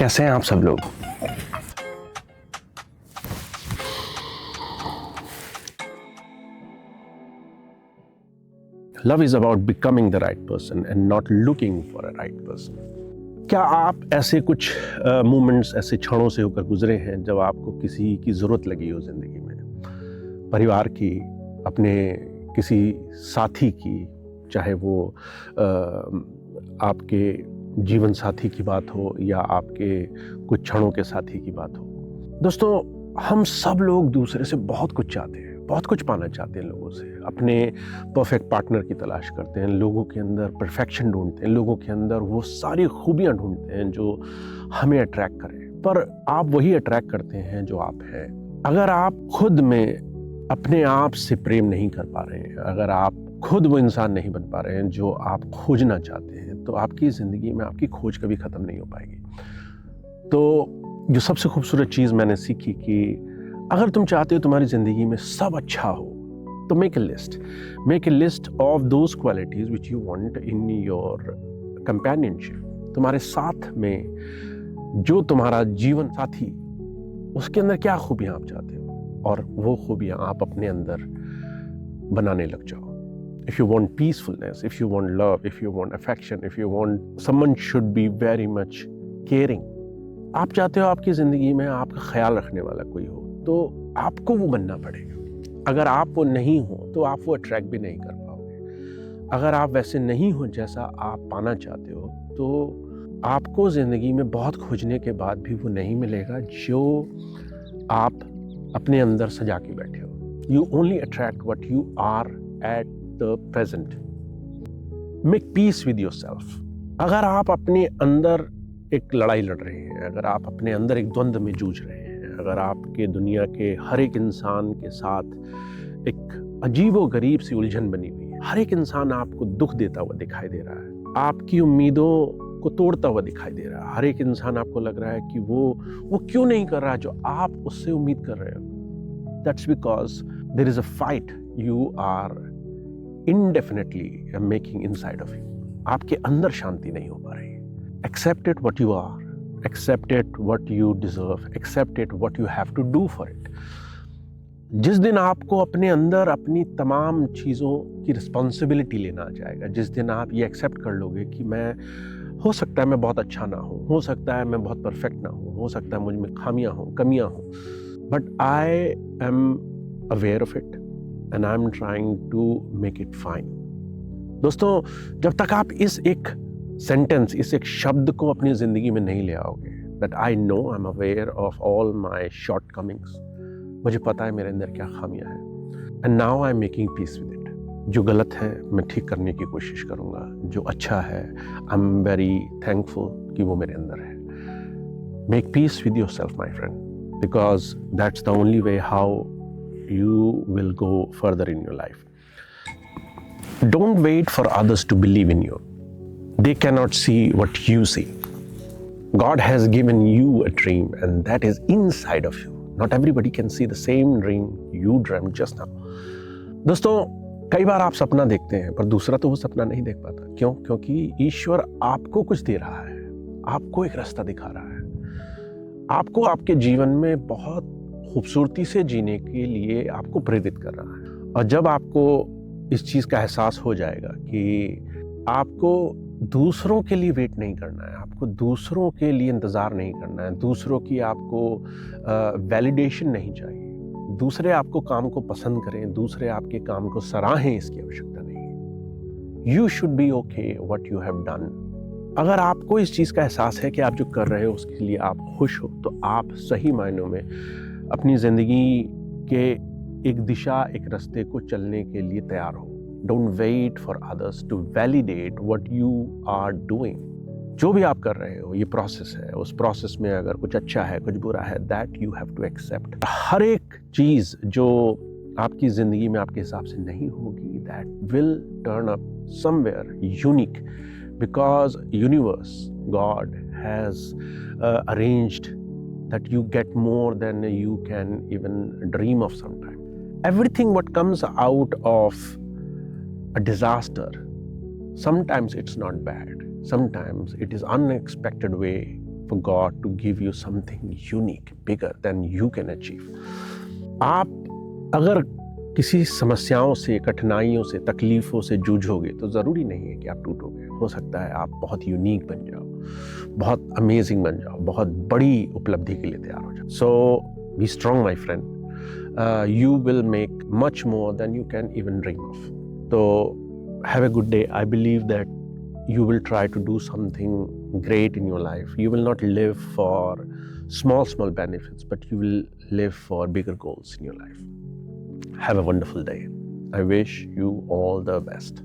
कैसे हैं आप सब लोग? Love is about becoming the right person and not looking for a right person. क्या आप ऐसे कुछ मोमेंट्स, ऐसे क्षणों से होकर गुजरे हैं जब आपको किसी की ज़रूरत लगी हो ज़िंदगी में? परिवार की, अपने किसी साथी की, चाहे वो आपके जीवन साथी की बात हो या आपके कुछ क्षणों के साथी की बात हो। दोस्तों, हम सब लोग दूसरे से बहुत कुछ चाहते हैं, बहुत कुछ पाना चाहते हैं लोगों से। अपने परफेक्ट पार्टनर की तलाश करते हैं, लोगों के अंदर परफेक्शन ढूंढते हैं, लोगों के अंदर वो सारी खूबियां ढूंढते हैं जो हमें अट्रैक्ट करें। पर आप वही अट्रैक्ट करते हैं जो आप हैं। अगर आप खुद में अपने आप से प्रेम नहीं कर पा रहे हैं, अगर आप खुद वो इंसान नहीं बन पा रहे हैं जो आप खोजना चाहते हैं, तो आपकी ज़िंदगी में आपकी खोज कभी ख़त्म नहीं हो पाएगी। तो जो सबसे खूबसूरत चीज़ मैंने सीखी कि अगर तुम चाहते हो तुम्हारी ज़िंदगी में सब अच्छा हो, तो make a list of those qualities which you want in your companionship. तुम्हारे साथ में जो तुम्हारा जीवन साथी, उसके अंदर क्या खूबियाँ आप चाहते हो, और वो खूबियाँ आप अपने अंदर बनाने लग जाओ। If you want peacefulness, if you want love, if you want affection, if you want someone should be very much caring, आप चाहते हो आपकी ज़िंदगी में आपका ख्याल रखने वाला कोई हो, तो आपको वो बनना पड़ेगा। अगर आप वो नहीं हो तो आप वो अट्रैक्ट भी नहीं कर पाओगे। अगर आप वैसे नहीं हो जैसा आप पाना चाहते हो, तो आपको ज़िंदगी में बहुत खोजने के बाद भी वो नहीं मिलेगा जो आप अपने अंदर सजा के बैठे हो। You only attract what you are at the present. Make peace with yourself. अगर आप अपने अंदर एक लड़ाई लड़ रहे हैं, अगर आप अपने अंदर एक द्वंद्व में जूझ रहे हैं, अगर आपके दुनिया के हर एक इंसान के साथ एक अजीबो-गरीब सी उलझन बनी हुई है, हर एक इंसान आपको दुख देता हुआ दिखाई दे रहा है, आपकी उम्मीदों को तोड़ता हुआ दिखाई दे रहा है, हर एक इंसान आपको लग रहा है कि वो क्यों नहीं कर रहा जो आप उससे उम्मीद कर रहे हो। That's because there is a fight you are indefinitely making inside of you. आपके अंदर शांति नहीं हो पा रही। Accept it what you are, accept it what you deserve, accept it what you have to do for it. जिस दिन आपको अपने अंदर अपनी तमाम चीज़ों की रिस्पॉन्सिबिलिटी लेना आ जाएगा, जिस दिन आप ये एक्सेप्ट कर लोगे कि हो सकता है मैं बहुत अच्छा ना हूँ, हो सकता है मैं बहुत परफेक्ट ना हूँ, हो सकता है मुझ में खामियाँ हों, कमियाँ हों, but I am aware of it and I'm trying to make it fine. दोस्तों, जब तक आप इस एक सेंटेंस, इस एक शब्द को अपनी ज़िंदगी में नहीं ले आओगे, that I know I'm aware of all my shortcomings, मुझे पता है मेरे अंदर क्या खामियां हैं, and now I'm making peace with it. जो गलत है मैं ठीक करने की कोशिश करूँगा, जो अच्छा है I'm very thankful कि वो मेरे अंदर है। Make peace with yourself, my friend, because that's the only way how you will go further in your life. Don't wait for others to believe in you. They cannot see what you see. God has given you a dream and that is inside of you. Not everybody can see the same dream you dreamt just now. दोस्तों, कई बार आप सपना देखते हैं पर दूसरा तो वो सपना नहीं देख पाता। क्यों? क्योंकि ईश्वर आपको कुछ दे रहा है, आपको एक रास्ता दिखा रहा है, आपको आपके जीवन में बहुत खूबसूरती से जीने के लिए आपको प्रेरित कर रहा है। और जब आपको इस चीज़ का एहसास हो जाएगा कि आपको दूसरों के लिए वेट नहीं करना है, आपको दूसरों के लिए इंतज़ार नहीं करना है, दूसरों की आपको वैलिडेशन नहीं चाहिए, दूसरे आपको काम को पसंद करें, दूसरे आपके काम को सराहें, इसकी आवश्यकता नहीं है। You should be okay what you have done. अगर आपको इस चीज़ का एहसास है कि आप जो कर रहे हो उसके लिए आप खुश हो, तो आप सही मायनों में अपनी ज़िंदगी के एक दिशा, एक रास्ते को चलने के लिए तैयार हो। Don't wait for others to validate what you are doing. जो भी आप कर रहे हो, ये प्रोसेस है, उस प्रोसेस में अगर कुछ अच्छा है, कुछ बुरा है, that you have to accept. हर एक चीज़ जो आपकी ज़िंदगी में आपके हिसाब से नहीं होगी, that will turn up somewhere unique, because universe, God has arranged that you get more than you can even dream of sometimes. Everything what comes out of a disaster, sometimes it's not bad, sometimes it is unexpected way for God to give you something unique, bigger than you can achieve. आप अगर किसी समस्याओं से, कठिनाइयों से, तकलीफ़ों से जूझोगे तो ज़रूरी नहीं है कि आप टूटोगे। हो सकता है आप बहुत यूनिक बन जाओ, बहुत अमेजिंग बन जाओ, बहुत बड़ी उपलब्धि के लिए तैयार हो जाओ। So be strong my friend, you will make much more than you can even dream of. तो have a good day. I believe that you will try to do something great in your life. You will not live for small benefits, but you will live for bigger goals in your life. Have a wonderful day. I wish you all the best.